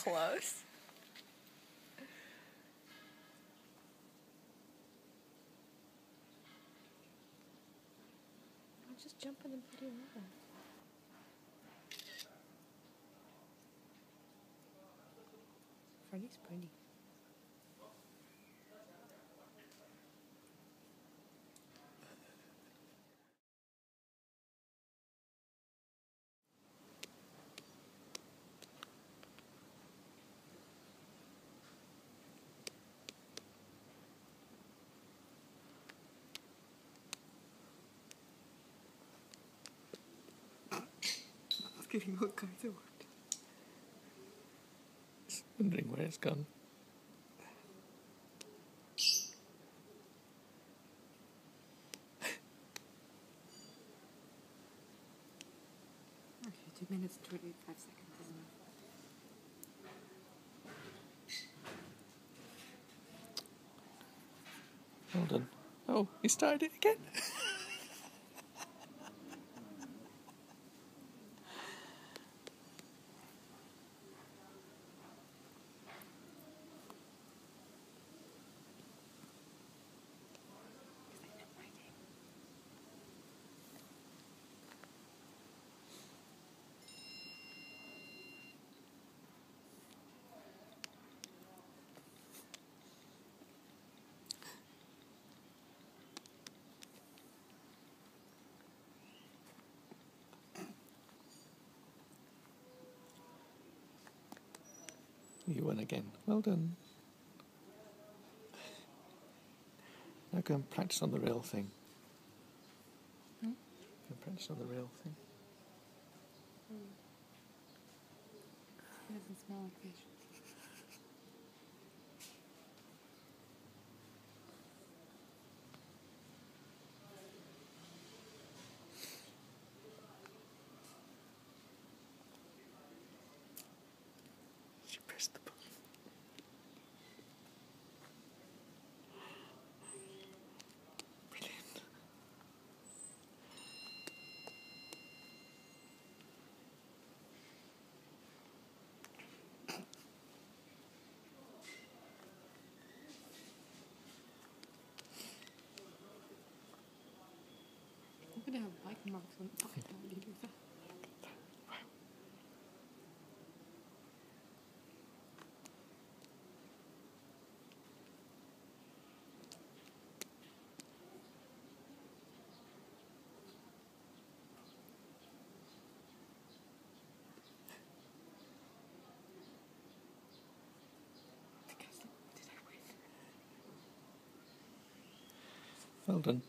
close. I'll just jump in the bloody water. Freddie's pretty. Getting all kinds of water. Just wondering where it's gone. Okay, 2 minutes and 25 seconds is enough. Well done. Oh, he started it again. You won again. Well done. Now go and practice on the real thing. Hmm? Go and practice on the real thing. It doesn't smell like fish. She pressed the button. Brilliant. I'm gonna have bite marks on the pocket. How do you do that? Did I win? Well done.